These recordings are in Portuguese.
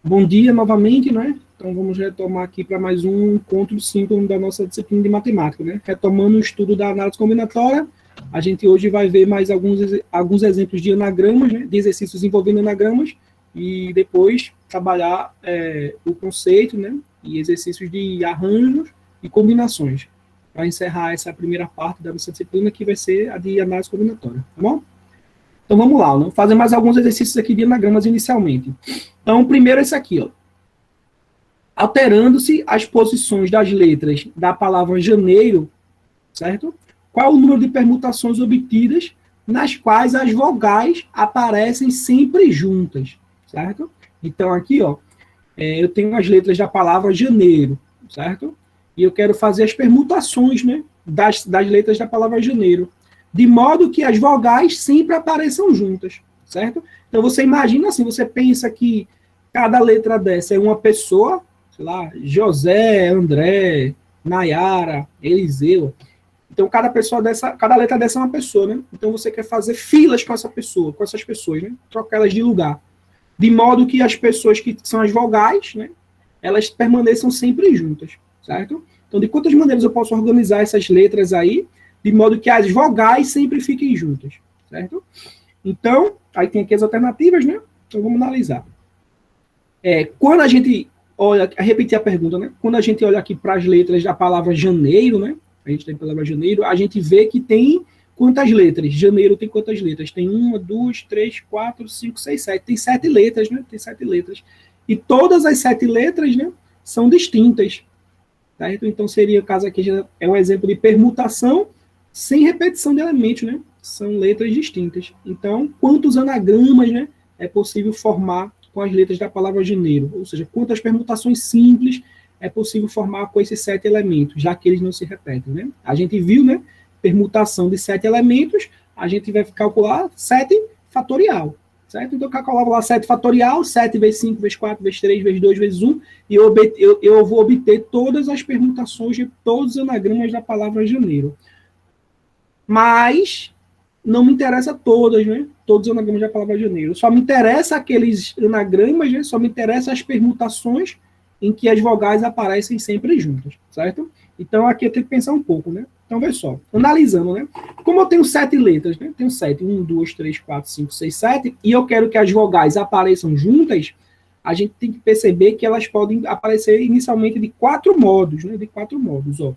Bom dia novamente, né? Então vamos retomar aqui para mais um encontro síncrono da nossa disciplina de matemática, né? Retomando o estudo da análise combinatória, a gente hoje vai ver mais alguns exemplos de anagramas, né? De exercícios envolvendo anagramas, e depois trabalhar o conceito, né? E exercícios de arranjos e combinações, para encerrar essa primeira parte da nossa disciplina, que vai ser a de análise combinatória, tá bom? Então vamos lá, vamos fazer mais alguns exercícios aqui de anagramas inicialmente. Então, o primeiro é esse aqui, ó. Alterando-se as posições das letras da palavra janeiro, certo? Qual o número de permutações obtidas nas quais as vogais aparecem sempre juntas, certo? Então, aqui, ó, eu tenho as letras da palavra janeiro, certo? E eu quero fazer as permutações, né, das letras da palavra janeiro, de modo que as vogais sempre apareçam juntas, certo? Então, você imagina assim, você pensa que cada letra dessa é uma pessoa, sei lá, José, André, Nayara, Eliseu. Então, cada letra dessa é uma pessoa, né? Então, você quer fazer filas com essa pessoa, com essas pessoas, né? Trocar elas de lugar. De modo que as pessoas que são as vogais, né? Elas permaneçam sempre juntas, certo? Então, de quantas maneiras eu posso organizar essas letras aí, de modo que as vogais sempre fiquem juntas, certo? Então, aí tem aqui as alternativas, né? Então, vamos analisar. Quando a gente olha, repetir a pergunta, né? Quando a gente olha aqui para as letras da palavra janeiro, né? A gente tem a palavra janeiro, a gente vê que tem quantas letras? Janeiro tem quantas letras? Tem 1, 2, 3, 4, 5, 6, 7. Tem 7 letras, né? Tem 7 letras. E todas as 7 letras, né, são distintas. Certo? Então, seria, caso aqui, é um exemplo de permutação sem repetição de elementos, né? São letras distintas. Então, quantos anagramas, né, é possível formar com as letras da palavra janeiro? Ou seja, quantas permutações simples é possível formar com esses 7 elementos, já que eles não se repetem, né? A gente viu, né, permutação de 7 elementos, a gente vai calcular 7 fatorial, certo? Então, eu calculava lá 7 fatorial, 7 vezes 5, vezes 4, vezes 3, vezes 2, vezes 1, e eu vou obter todas as permutações de todos os anagramas da palavra janeiro. Mas não me interessa todas, né? Todos os anagramas da palavra janeiro. Só me interessa aqueles anagramas, né? Só me interessa as permutações em que as vogais aparecem sempre juntas, certo? Então, aqui eu tenho que pensar um pouco, né? Então, veja só, analisando, né? Como eu tenho 7 letras, né? Tenho 7, 1, 2, 3, 4, 5, 6, 7, e eu quero que as vogais apareçam juntas, a gente tem que perceber que elas podem aparecer inicialmente de 4 modos, né? De 4 modos, ó.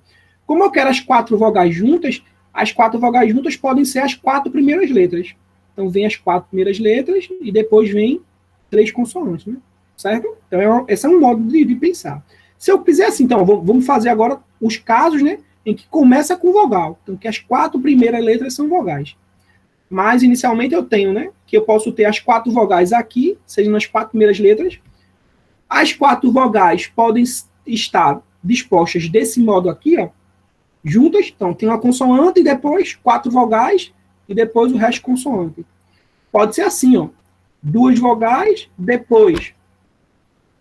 Como eu quero as 4 vogais juntas, as 4 vogais juntas podem ser as 4 primeiras letras. Então, vem as 4 primeiras letras e depois vem 3 consoantes, né? Certo? Então, esse é um modo de pensar. Se eu quiser assim, então, vamos fazer agora os casos, né, em que começa com vogal. Então, que as 4 primeiras letras são vogais. Mas, inicialmente, eu tenho, né, que eu posso ter as 4 vogais aqui, sejam nas 4 primeiras letras. As 4 vogais podem estar dispostas desse modo aqui, ó, juntas. Então, tem uma consoante e depois 4 vogais e depois o resto consoante. Pode ser assim, ó, 2 vogais, depois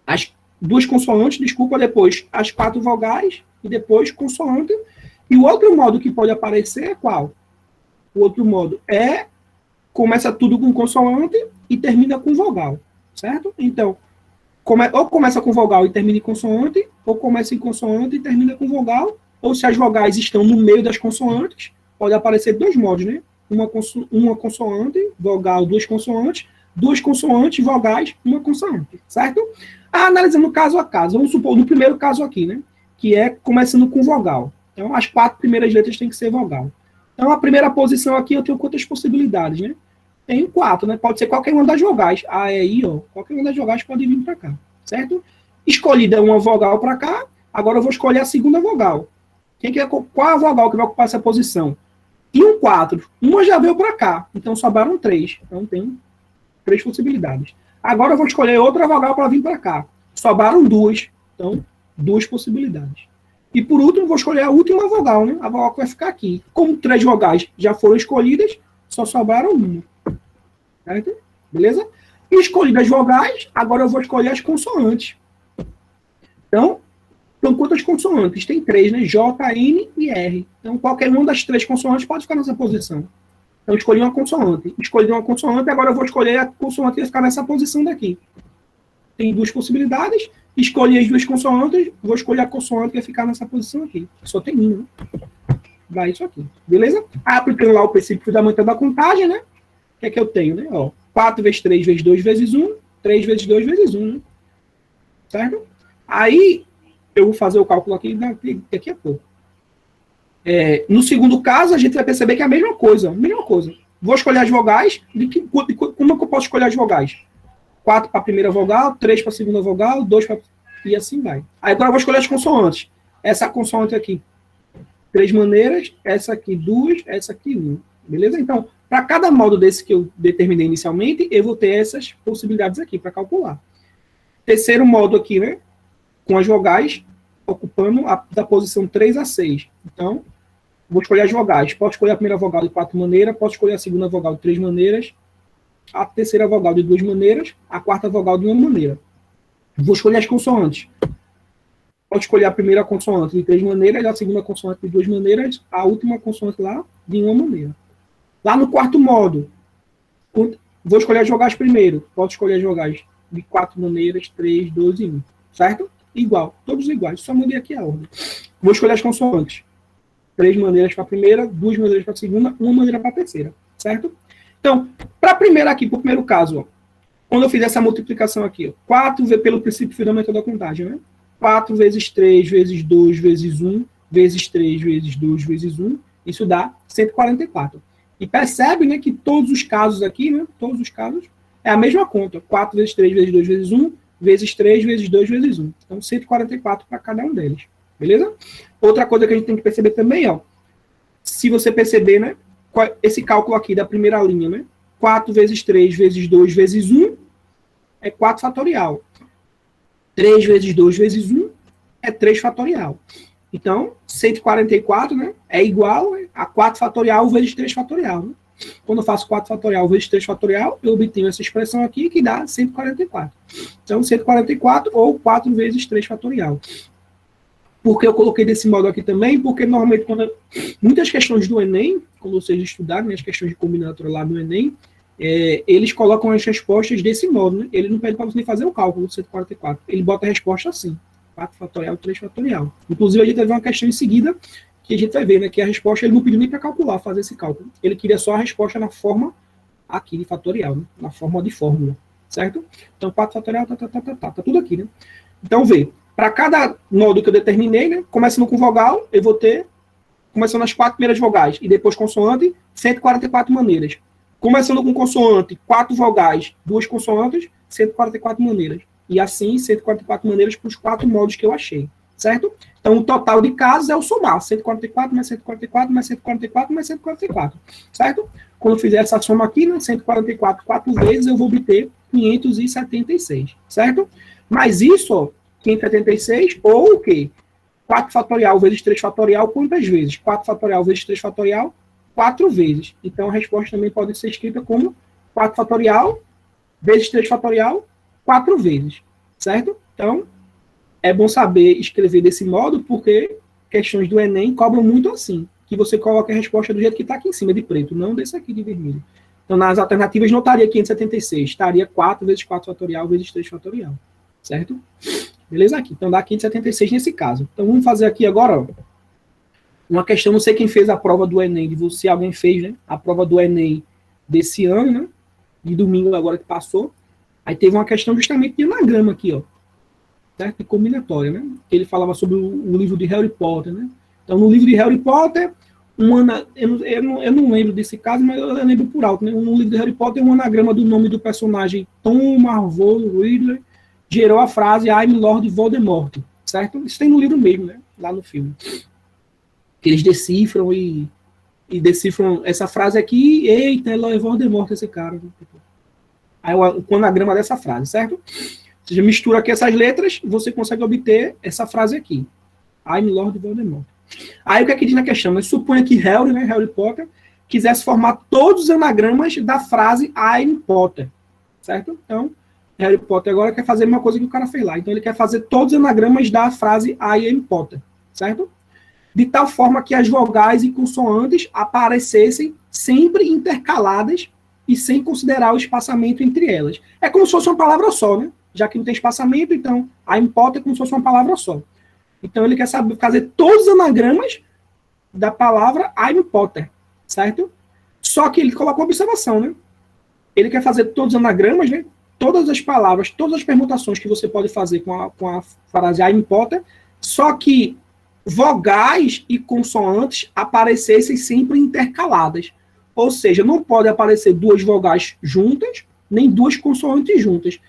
as 2 consoantes, desculpa, depois as 4 vogais e depois consoante. E o outro modo que pode aparecer é qual? O outro modo começa tudo com consoante e termina com vogal, certo? Então, ou começa com vogal e termina em consoante, ou começa em consoante e termina com vogal, ou se as vogais estão no meio das consoantes, pode aparecer 2 modos, né? Uma consoante, vogal, 2 consoantes, 2 consoantes, vogais, uma consoante, certo? Analisando caso a caso, vamos supor, no primeiro caso aqui, né? Que é começando com vogal. Então, as 4 primeiras letras têm que ser vogal. Então, a primeira posição aqui eu tenho quantas possibilidades, né? Tenho 4, né? Pode ser qualquer uma das vogais. A, E, I, O. Qualquer uma das vogais pode vir para cá, certo? Escolhida uma vogal para cá, agora eu vou escolher a segunda vogal. Qual a vogal que vai ocupar essa posição? Tinham 4. Uma já veio para cá, então sobraram 3. Então, tem 3 possibilidades. Agora eu vou escolher outra vogal para vir para cá. Sobraram 2. Então, 2 possibilidades. E por último, vou escolher a última vogal, né? A vogal que vai ficar aqui. Como 3 vogais já foram escolhidas, só sobraram 1. Certo? Beleza? E escolhidas as vogais, agora eu vou escolher as consoantes. Então, quantas consoantes? Tem 3, né? J, N e R. Então, qualquer uma das 3 consoantes pode ficar nessa posição. Então, eu escolhi uma consoante. Escolhi uma consoante, agora eu vou escolher a consoante que vai ficar nessa posição daqui. tem duas possibilidades, escolhi as duas consoantes, vou escolher a consoante que vai ficar nessa posição aqui. Só tem uma, né? Dá isso aqui, beleza? Aí, aplicando lá o princípio fundamental da contagem, né? O que é que eu tenho, né? Ó, 4 vezes 3 vezes 2 vezes 1, 3 vezes 2 vezes 1, né? Certo? Aí, eu vou fazer o cálculo aqui daqui a pouco. No segundo caso, a gente vai perceber que é a mesma coisa. Vou escolher as vogais. Como é que eu posso escolher as vogais? 4 para a primeira vogal, 3 para a segunda vogal, 2 para... E assim vai. Aí agora eu vou escolher as consoantes. Essa consoante aqui, 3 maneiras. Essa aqui, 2. Essa aqui, 1. Beleza? Então, para cada modo desse que eu determinei inicialmente, eu vou ter essas possibilidades aqui para calcular. Terceiro modo aqui, né? Com as vogais, ocupando da posição 3 a 6. Então, vou escolher as vogais. Posso escolher a primeira vogal de 4 maneiras, posso escolher a segunda vogal de 3 maneiras, a terceira vogal de 2 maneiras, a quarta vogal de 1 maneira. Vou escolher as consoantes. Posso escolher a primeira consoante de 3 maneiras, a segunda consoante de 2 maneiras, a última consoante lá de 1 maneira. Lá no quarto modo, vou escolher as vogais primeiro. Posso escolher as vogais de 4 maneiras, 3, 2 e 1. Certo? Igual, todos iguais, só mudei aqui a ordem. Vou escolher as consoantes. 3 maneiras para a primeira, 2 maneiras para a segunda, 1 maneira para a terceira, certo? Então, para a primeira aqui, para o primeiro caso, ó, quando eu fizer essa multiplicação aqui, ó, 4 pelo princípio fundamental da contagem, né? 4 vezes 3 vezes 2 vezes 1 vezes 3 vezes 2 vezes 1, isso dá 144. E percebe, né, que todos os casos aqui, né, todos os casos, é a mesma conta. 4 vezes 3 vezes 2 vezes 1 vezes 3 vezes 2 vezes 1. Então, 144 para cada um deles. Beleza? Outra coisa que a gente tem que perceber também, ó, se você perceber, né, esse cálculo aqui da primeira linha, né, 4 vezes 3 vezes 2 vezes 1 é 4 fatorial. 3 vezes 2 vezes 1 é 3 fatorial. Então, 144, né, é igual a 4 fatorial vezes 3 fatorial. Né? Quando eu faço 4 fatorial vezes 3 fatorial, eu obtenho essa expressão aqui que dá 144. Então, 144 ou 4 vezes 3 fatorial. Por que eu coloquei desse modo aqui também? Porque normalmente, muitas questões do Enem, quando vocês estudarem, né, as questões de combinatória lá no Enem, eles colocam as respostas desse modo. Né? Ele não pede para você nem fazer o cálculo do 144. Ele bota a resposta assim. 4 fatorial e 3 fatorial. Inclusive, a gente vai ver uma questão em seguida que a gente vai ver, né, que a resposta ele não pediu nem para calcular, fazer esse cálculo. Ele queria só a resposta na forma aqui de fatorial, né, na forma de fórmula, certo? Então, 4 fatorial, tá tudo aqui, né? Então, vê, para cada modo que eu determinei, né, começando com vogal, eu vou ter, começando as 4 primeiras vogais e depois consoante, 144 maneiras. Começando com consoante, 4 vogais, 2 consoantes, 144 maneiras. E assim, 144 maneiras para os 4 modos que eu achei, certo? Então, o total de casos é o somar, 144 mais 144 mais 144 mais 144, certo? Quando eu fizer essa soma aqui, né, 144 4 vezes, eu vou obter 576, certo? Mas isso, ó, 576, ou o quê? 4 fatorial vezes 3 fatorial, quantas vezes? 4 fatorial vezes 3 fatorial, 4 vezes. Então, a resposta também pode ser escrita como 4 fatorial vezes 3 fatorial, 4 vezes, certo? Então, é bom saber escrever desse modo, porque questões do Enem cobram muito assim, que você coloca a resposta do jeito que está aqui em cima, de preto, não desse aqui de vermelho. Então, nas alternativas não estaria 576, estaria 4 vezes 4 fatorial vezes 3 fatorial, certo? Beleza? Aqui. Então, dá 576 nesse caso. Então, vamos fazer aqui agora, ó, uma questão, não sei quem fez a prova do Enem, de você, alguém fez, né? A prova do Enem desse ano, né? De domingo agora que passou. Aí teve uma questão justamente de anagrama aqui, ó. Certo? De combinatória, né? Ele falava sobre o livro de Harry Potter, né? Então, no livro de Harry Potter, eu não lembro desse caso, mas eu lembro por alto, né? No livro de Harry Potter, um anagrama do nome do personagem Tom Marvolo Riddle gerou a frase I'm Lord Voldemort, certo? Isso tem no livro mesmo, né? Lá no filme. Que eles decifram e decifram essa frase aqui, eita, é Voldemort esse cara. Aí o anagrama dessa frase, certo? Você mistura aqui essas letras, você consegue obter essa frase aqui. I'm Lord Voldemort. Aí o que é que diz na questão? Mas suponha que Harry, né, Harry Potter, quisesse formar todos os anagramas da frase I'm Potter, certo? Então, Harry Potter agora quer fazer a mesma coisa que o cara fez lá. Então, ele quer fazer todos os anagramas da frase I am Potter, certo? De tal forma que as vogais e consoantes aparecessem sempre intercaladas e sem considerar o espaçamento entre elas. É como se fosse uma palavra só, né? já que não tem espaçamento, então I'm Potter é como se fosse uma palavra só. Então ele quer saber fazer todos os anagramas da palavra I'm Potter, certo? Só que ele coloca uma observação, né? Ele quer fazer todos os anagramas, né? Todas as palavras, todas as permutações que você pode fazer com a frase I'm Potter, só que vogais e consoantes aparecessem sempre intercaladas. Ou seja, não pode aparecer duas vogais juntas, nem duas consoantes juntas.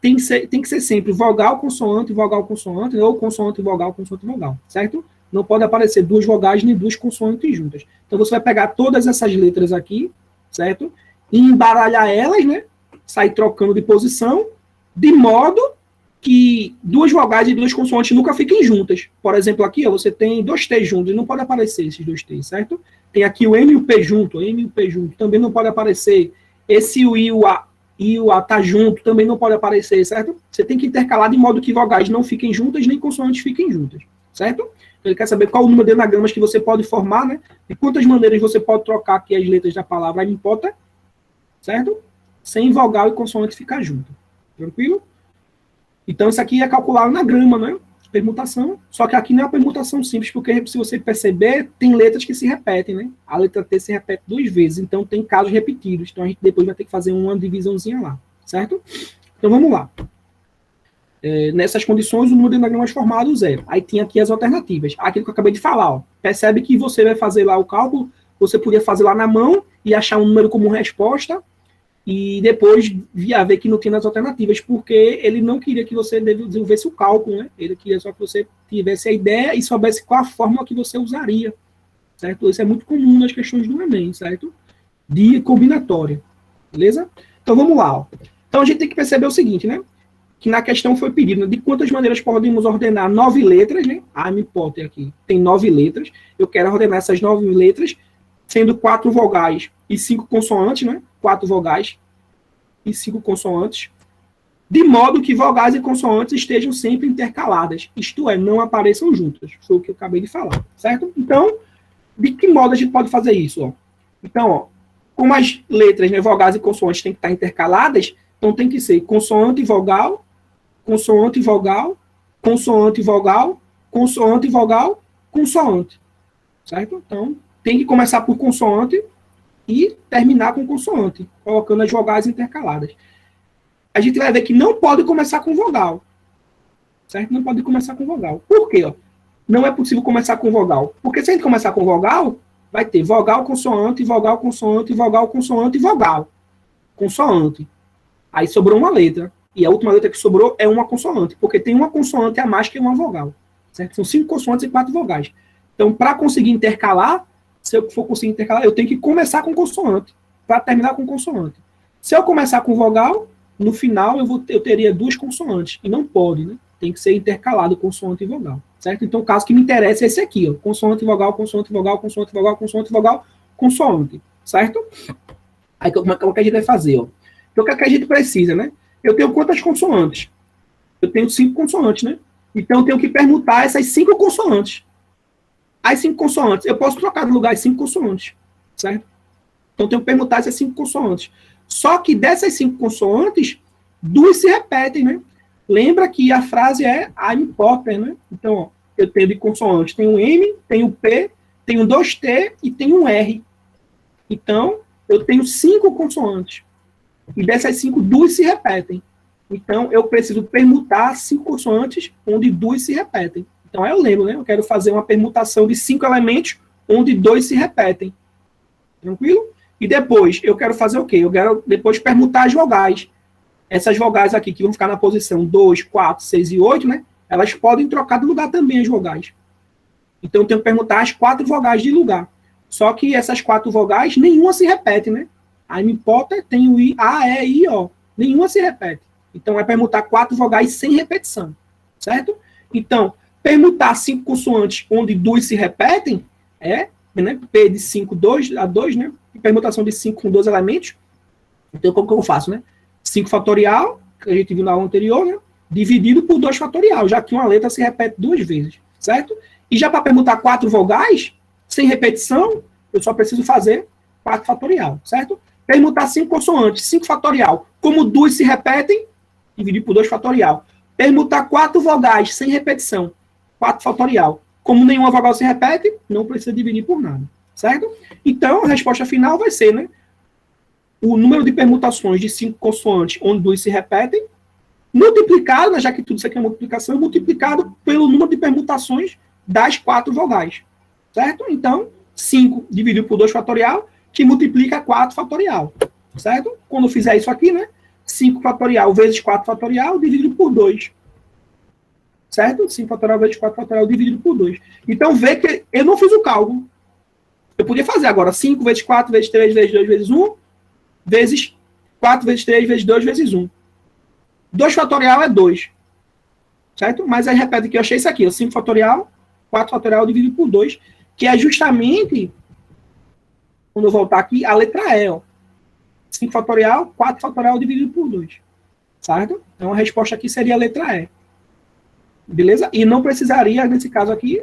Tem que ser sempre vogal, consoante, ou consoante, vogal, certo? Não pode aparecer duas vogais nem duas consoantes juntas. Então você vai pegar todas essas letras aqui, certo? E embaralhar elas, né? Sair trocando de posição, de modo que duas vogais e duas consoantes nunca fiquem juntas. Por exemplo, aqui ó, você tem dois T juntos, e não pode aparecer esses dois T, certo? Tem aqui o M e o P junto, também não pode aparecer. Esse o I e o A tá junto, também não pode aparecer, certo? Você tem que intercalar de modo que vogais não fiquem juntas, nem consoantes fiquem juntas, certo? Então ele quer saber qual o número de anagramas que você pode formar, né? De quantas maneiras você pode trocar aqui as letras da palavra I'm Potter, certo? Sem vogal e consoante ficar junto. Tranquilo? Então, isso aqui é calcular na grama, né? Permutação. Só que aqui não é uma permutação simples, porque se você perceber, tem letras que se repetem, né? A letra T se repete 2 vezes, então tem casos repetidos. Então, a gente depois vai ter que fazer uma divisãozinha lá, certo? Então, vamos lá. Nessas condições, o número de anagramas formados é. Aí tem aqui as alternativas. Aquilo que eu acabei de falar, ó. Percebe que você vai fazer lá o cálculo, você podia fazer lá na mão e achar um número como resposta, e depois ver que não tinha as alternativas, porque ele não queria que você desenvolvesse o cálculo, né? Ele queria só que você tivesse a ideia e soubesse qual a fórmula que você usaria, certo? Isso é muito comum nas questões do Enem, certo? De combinatória, beleza? Então, vamos lá, ó. Então, a gente tem que perceber o seguinte, né? Que na questão foi pedido, né? De quantas maneiras podemos ordenar 9 letras, né? I'm Potter aqui tem 9 letras. Eu quero ordenar essas 9 letras, sendo 4 vogais e 5 consoantes, né? 4 vogais e 5 consoantes, de modo que vogais e consoantes estejam sempre intercaladas, isto é, não apareçam juntas. Foi o que eu acabei de falar, certo? Então, de que modo a gente pode fazer isso? Ó? Então, ó, como as letras, né, vogais e consoantes têm que estar intercaladas, então tem que ser consoante e vogal, consoante e vogal, consoante e vogal, consoante e vogal, consoante, certo? Então, tem que começar por consoante e terminar com consoante, colocando as vogais intercaladas. A gente vai ver que não pode começar com vogal, certo? Não pode começar com vogal. Por quê? Ó? Não é possível começar com vogal. Porque se a gente começar com vogal, vai ter vogal, consoante, vogal, consoante, vogal, consoante, vogal. Consoante. Aí sobrou uma letra. E a última letra que sobrou é uma consoante, porque tem uma consoante a mais que uma vogal, certo? São 5 consoantes e 4 vogais. Então, para conseguir intercalar, se eu for conseguir intercalar, eu tenho que começar com consoante, para terminar com consoante. Se eu começar com vogal, no final eu teria 2 consoantes, e não pode, né? Tem que ser intercalado consoante e vogal, certo? Então, o caso que me interessa é esse aqui, ó, consoante, vogal, consoante, vogal, consoante, vogal, consoante, vogal, consoante, certo? Aí, como é que a gente vai fazer, ó? Então, o que é que a gente precisa, né? Eu tenho quantas consoantes? Eu tenho 5 consoantes, né? Então, eu tenho que permutar essas 5 consoantes. As 5 consoantes, eu posso trocar de lugar as 5 consoantes, certo? Então, eu tenho que permutar essas 5 consoantes. Só que dessas 5 consoantes, 2 se repetem, né? Lembra que a frase é I'm Potter, né? Então, ó, eu tenho de consoantes, tem um M, tem um P, tem um 2T e tem um R. Então, eu tenho 5 consoantes. E dessas 5, 2 se repetem. Então, eu preciso permutar 5 consoantes, onde 2 se repetem. Então, aí eu lembro, né? Eu quero fazer uma permutação de 5 elementos, onde 2 se repetem. Tranquilo? E depois, eu quero fazer o quê? Eu quero depois permutar as vogais. Essas vogais aqui, que vão ficar na posição 2, 4, 6 e 8, né? Elas podem trocar de lugar também, as vogais. Então, eu tenho que permutar as 4 vogais de lugar. Só que essas 4 vogais, nenhuma se repete, né? I'm Potter tem o I, A, E, I, O. Nenhuma se repete. Então, é permutar 4 vogais sem repetição. Certo? Então, permutar 5 consoantes onde 2 se repetem é, né, P de 5, 2 a 2, né? Permutação de 5 com 2 elementos. Então, como que eu faço, né? 5 fatorial, que a gente viu na aula anterior, né? Dividido por 2 fatorial, já que uma letra se repete 2 vezes. Certo? E já para permutar 4 vogais, sem repetição, eu só preciso fazer 4 fatorial. Certo? Permutar 5 consoantes, 5 fatorial. Como 2 se repetem, dividir por 2 fatorial. Permutar 4 vogais sem repetição, 4 fatorial. Como nenhuma vogal se repete, não precisa dividir por nada, certo? Então, a resposta final vai ser, né, o número de permutações de 5 consoantes, onde 2 se repetem, multiplicado, né, já que tudo isso aqui é multiplicação, multiplicado pelo número de permutações das 4 vogais, certo? Então, 5 dividido por 2 fatorial, que multiplica 4 fatorial, certo? Quando eu fizer isso aqui, né, 5 fatorial vezes 4 fatorial dividido por 2, certo? 5 fatorial vezes 4 fatorial dividido por 2. Então, vê que eu não fiz o cálculo. Eu podia fazer agora 5 vezes 4 vezes 3 vezes 2 vezes 1, vezes 4 vezes 3 vezes 2 vezes 1. 2 fatorial é 2, certo? Mas aí repete que eu achei isso aqui, 5 fatorial, 4 fatorial dividido por 2, que é justamente, quando eu voltar aqui, a letra E, ó. 5 fatorial, 4 fatorial dividido por 2, certo? Então a resposta aqui seria a letra E. Beleza? E não precisaria, nesse caso aqui,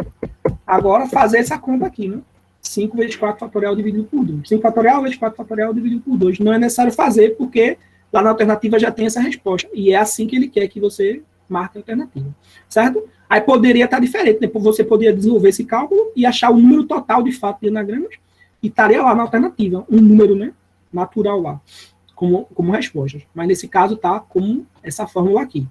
agora fazer essa conta aqui, né? 5 vezes 4 fatorial dividido por 2. 5 fatorial vezes 4 fatorial dividido por 2. Não é necessário fazer, porque lá na alternativa já tem essa resposta. E é assim que ele quer que você marque a alternativa. Certo? Aí poderia estar diferente. Depois você poderia desenvolver esse cálculo e achar o número total, de fato, de anagramas. E estaria lá na alternativa. Um número, né, natural lá. Como resposta. Mas nesse caso tá como essa fórmula aqui.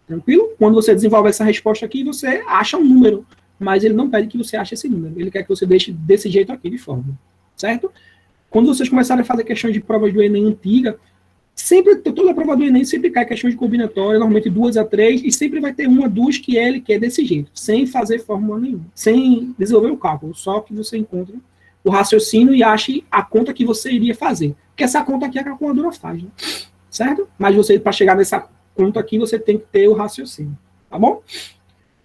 Tranquilo? Quando você desenvolve essa resposta aqui, você acha um número. Mas ele não pede que você ache esse número. Ele quer que você deixe desse jeito aqui, de fórmula. Certo? Quando vocês começarem a fazer questões de provas do Enem antiga, sempre, toda a prova do Enem sempre cai questões de combinatória, normalmente 2 a 3, e sempre vai ter 1 a 2 que ele quer desse jeito, sem fazer fórmula nenhuma, sem desenvolver o cálculo, só que você encontra o raciocínio e ache a conta que você iria fazer. Porque essa conta aqui a calculadora faz, né? Certo? Mas você, para chegar nessa conta aqui, você tem que ter o raciocínio. Tá bom?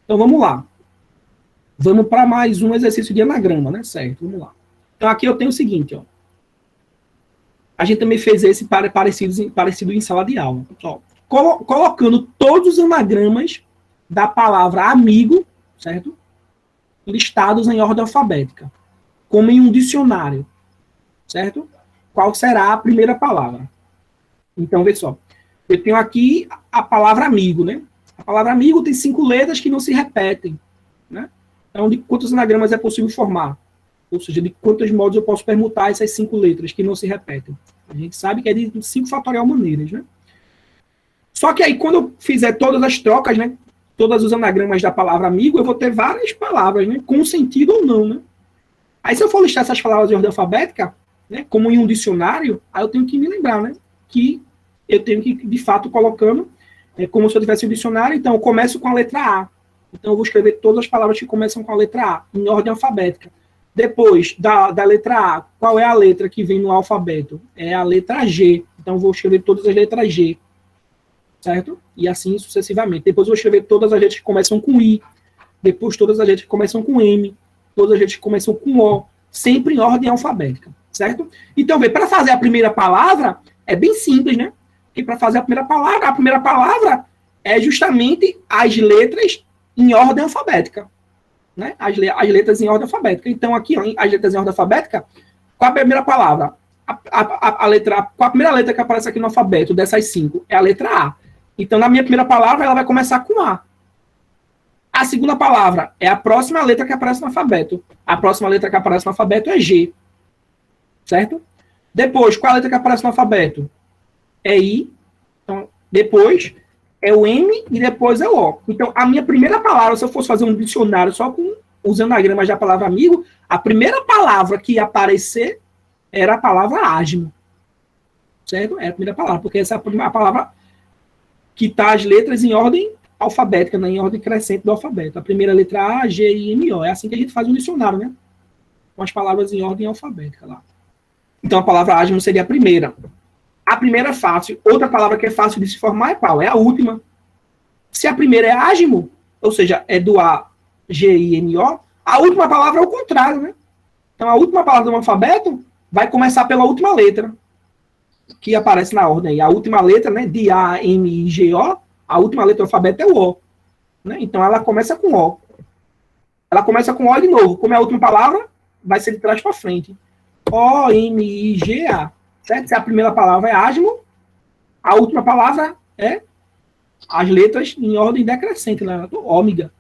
Então vamos lá. Vamos para mais um exercício de anagrama, né? Certo, vamos lá. Então aqui eu tenho o seguinte, ó. A gente também fez esse parecido em sala de aula. Ó, colocando todos os anagramas da palavra amigo, certo? Listados em ordem alfabética, como em um dicionário, certo? Qual será a primeira palavra? Então, vê só. Eu tenho aqui a palavra amigo, né? A palavra amigo tem 5 letras que não se repetem, né? Então, de quantos anagramas é possível formar? Ou seja, de quantos modos eu posso permutar essas 5 letras que não se repetem? A gente sabe que é de 5 fatorial maneiras, né? Só que aí, quando eu fizer todas as trocas, né? Todos os anagramas da palavra amigo, eu vou ter várias palavras, né? Com sentido ou não, né? Aí, se eu for listar essas palavras em ordem alfabética, né? Como em um dicionário, aí eu tenho que me lembrar, né? Que eu tenho que, de fato, colocando, como se eu tivesse um dicionário. Então, eu começo com a letra A. Então, eu vou escrever todas as palavras que começam com a letra A, em ordem alfabética. Depois da letra A, qual é a letra que vem no alfabeto? É a letra G. Então, eu vou escrever todas as letras G. Certo? E assim sucessivamente. Depois, eu vou escrever todas as letras que começam com I. Depois, todas as letras que começam com M. Todas as letras que começam com O. Sempre em ordem alfabética. Certo? Então, para fazer a primeira palavra, é bem simples, né? Porque para fazer a primeira palavra é justamente as letras em ordem alfabética. Né? As letras em ordem alfabética. Então, aqui, ó, as letras em ordem alfabética, qual a primeira palavra? Qual a primeira letra que aparece aqui no alfabeto dessas 5? É a letra A. Então, na minha primeira palavra, ela vai começar com A. A segunda palavra é a próxima letra que aparece no alfabeto. A próxima letra que aparece no alfabeto é G. Certo? Depois, qual a letra que aparece no alfabeto? É I. Então, depois é o M e depois é o O. Então, a minha primeira palavra, se eu fosse fazer um dicionário só com os anagramas da palavra amigo, a primeira palavra que ia aparecer era a palavra asno. Certo? É a primeira palavra, porque essa é a palavra que está as letras em ordem alfabética, né? Em ordem crescente do alfabeto. A primeira letra A, G, I, M, O. É assim que a gente faz um dicionário, né? Com as palavras em ordem alfabética lá. Então, a palavra asno seria a primeira. A primeira é fácil. Outra palavra que é fácil de se formar é qual? É a última. Se a primeira é asmo, ou seja, é do A, G, I, M, O, a última palavra é o contrário, né? Então, a última palavra do alfabeto vai começar pela última letra que aparece na ordem. E a última letra, né, de A, M, I, G, O, a última letra do alfabeto é o O. Né? Então, ela começa com O. Ela começa com O de novo. Como é a última palavra, vai ser de trás para frente. O, M, I, G, A. Certo? Se a primeira palavra é asmo, a última palavra é as letras em ordem decrescente, né? Ômega.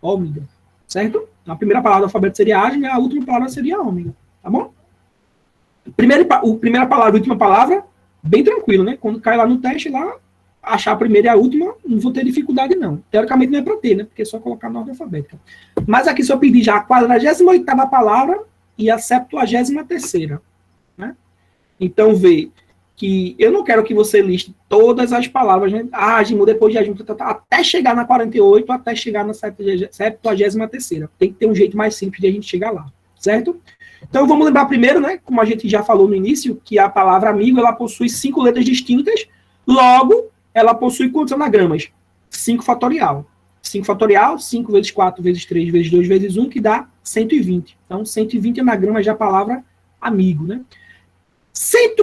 Ômega. Certo? A primeira palavra do alfabeto seria ágima e a última palavra seria ômega. Tá bom? Primeira palavra e última palavra, bem tranquilo, né? Quando cai lá no teste, lá, achar a primeira e a última, não vou ter dificuldade, não. Teoricamente não é para ter, né? Porque é só colocar na ordem alfabética. Mas aqui, se eu pedir já a 48ª palavra e a 73ª, né? Então, vê que eu não quero que você liste todas as palavras, né? Ágimo, depois de ágimo, até chegar na 48, até chegar na 73ª. Tem que ter um jeito mais simples de a gente chegar lá, certo? Então, vamos lembrar primeiro, né? Como a gente já falou no início, que a palavra amigo, ela possui 5 letras distintas, logo, ela possui quantos anagramas? 5 fatorial. 5 fatorial, 5 vezes 4 vezes 3 vezes 2 vezes 1, que dá 120. Então, 120 anagramas da palavra amigo, né?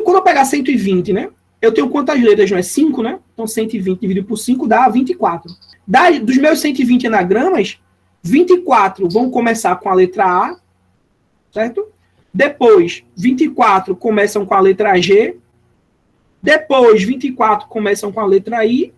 Quando eu pegar 120, né? Eu tenho quantas letras, não é? 5, né? Então, 120 dividido por 5 dá 24. Dos meus 120 anagramas, 24 vão começar com a letra A, certo? Depois, 24 começam com a letra G. Depois, 24 começam com a letra I.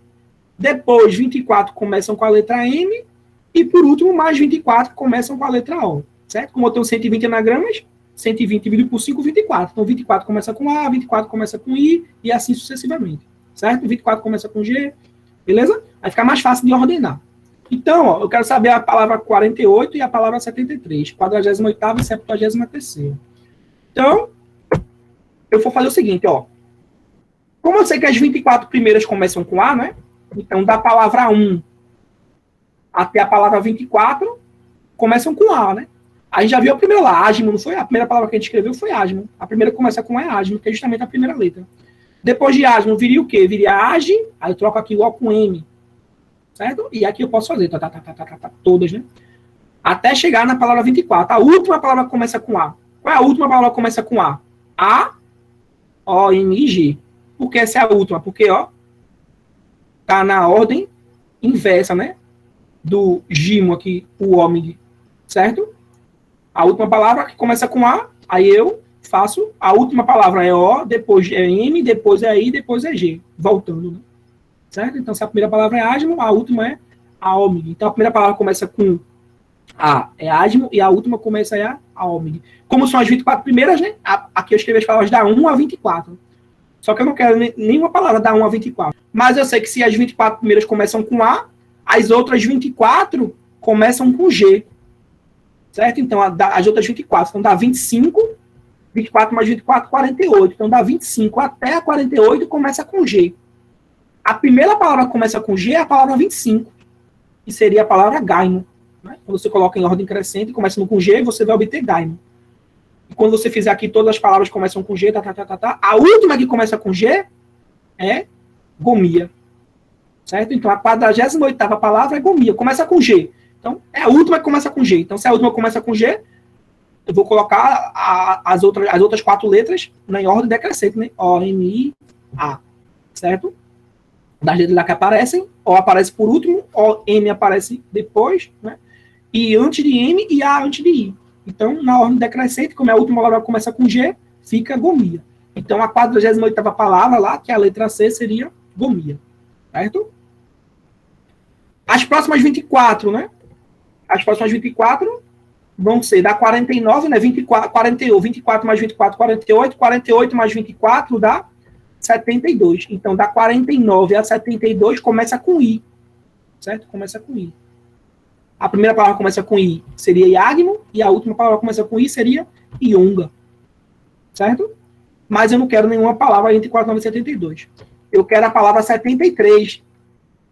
Depois, 24 começam com a letra M. E, por último, mais 24 começam com a letra O. Certo? Como eu tenho 120 anagramas, 120 dividido por 5, 24. Então, 24 começa com A, 24 começa com I, e assim sucessivamente. Certo? 24 começa com G. Beleza? Vai ficar mais fácil de ordenar. Então, ó, eu quero saber a palavra 48 e a palavra 73. 48ª e 73ª. Então, eu vou fazer o seguinte, ó. Como eu sei que as 24 primeiras começam com A, né? Então, da palavra 1 até a palavra 24, começam com A, né? A gente já viu a primeira lá, ágimo, não foi? A primeira palavra que a gente escreveu foi ágimo. A primeira que começa com A é ágimo, que é justamente a primeira letra. Depois de ágimo, viria o quê? Viria age, aí eu troco aqui o O com M. Certo? E aqui eu posso fazer todas, né? Até chegar na palavra 24. A última palavra que começa com A. Qual é a última palavra que começa com A? A, O, N I, G. Por que essa é a última? Porque, ó, tá na ordem inversa, né? Do gimo aqui, o ômega. Certo? A última palavra que começa com A, aí eu faço, a última palavra é O, depois é M, depois é I, depois é G. Voltando, né? Certo? Então, se a primeira palavra é ágimo, a última é a ômega. Então, a primeira palavra começa com A, é ágimo, e a última começa a ômega. Como são as 24 primeiras, né? Aqui eu escrevi as palavras da 1 a 24. Só que eu não quero nenhuma palavra da 1 a 24. Mas eu sei que se as 24 primeiras começam com A, as outras 24 começam com G. Certo? Então, as outras 24. Então, dá 25, 24 mais 24, 48. Então, dá 25 até a 48 começa com G. A primeira palavra que começa com G é a palavra 25, que seria a palavra gaimo. Né? Quando você coloca em ordem crescente, começando com G, você vai obter gaimo. E quando você fizer aqui todas as palavras que começam com G, a última que começa com G é gomia. Certo? Então, a 48ª palavra é gomia, começa com G. Então, é a última que começa com G. Então, se a última começa com G, eu vou colocar as outras 4 letras em ordem decrescente, né? O, M, I, A. Certo? Das letras lá que aparecem, O aparece por último, O, M aparece depois, né? I antes de M e A antes de I. Então, na ordem decrescente, como é a última palavra que começa com G, fica gomia. Então, a 48ª palavra lá, que é a letra C, seria gomia. Certo? As próximas 24, né? As próximas 24 vão ser da 49, né? 24 mais 24, 48. 48 mais 24 dá 72. Então, da 49 a 72 começa com I. Certo? Começa com I. A primeira palavra começa com I seria iagmo, e a última palavra começa com I seria ionga. Certo? Mas eu não quero nenhuma palavra entre 49 e 72. Eu quero a palavra 73.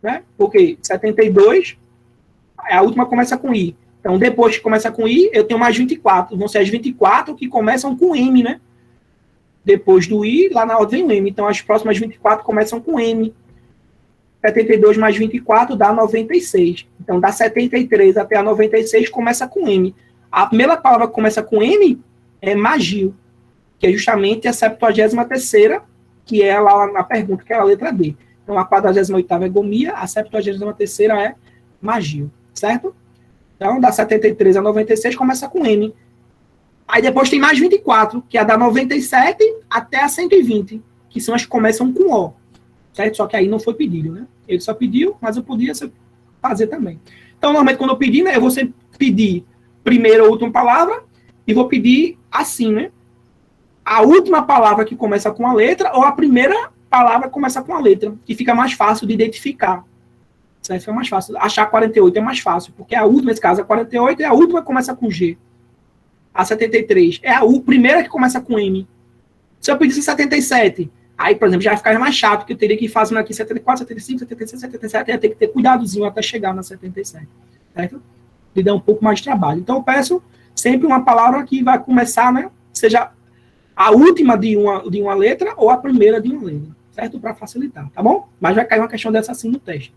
Né? Porque 72, a última começa com I. Então, depois que começa com I, eu tenho mais 24. Vão ser as 24 que começam com M, né? Depois do I, lá na ordem vem o M. Então, as próximas 24 começam com M. 72 mais 24 dá 96. Então, da 73 até a 96 começa com M. A primeira palavra que começa com M é magio, que é justamente a 73ª, que é lá na pergunta, que é a letra D. Então, a 48ª é gomia, a 73ª é magio, certo? Então, da 73 a 96 começa com M. Aí depois tem mais 24, que é da 97 até a 120, que são as que começam com O. certo? Só que aí não foi pedido, né? Ele só pediu, mas eu podia fazer também. Então, normalmente, quando eu pedir, né, eu vou sempre pedir primeira ou última palavra e vou pedir assim, né? A última palavra que começa com a letra ou a primeira palavra que começa com a letra, que fica mais fácil de identificar. Certo? Fica mais fácil. Achar 48 é mais fácil, porque a última, nesse caso, a 48 é a última que começa com G. A 73 é a primeira que começa com M. Se eu pedisse 77, aí, por exemplo, já vai ficar mais chato, porque eu teria que ir fazendo aqui 74, 75, 76, 77, ia ter que ter cuidadozinho até chegar na 77. Certo? De dar um pouco mais de trabalho. Então, eu peço sempre uma palavra que vai começar, né? Seja a última de uma letra ou a primeira de uma letra. Certo? Para facilitar, tá bom? Mas vai cair uma questão dessa assim no teste.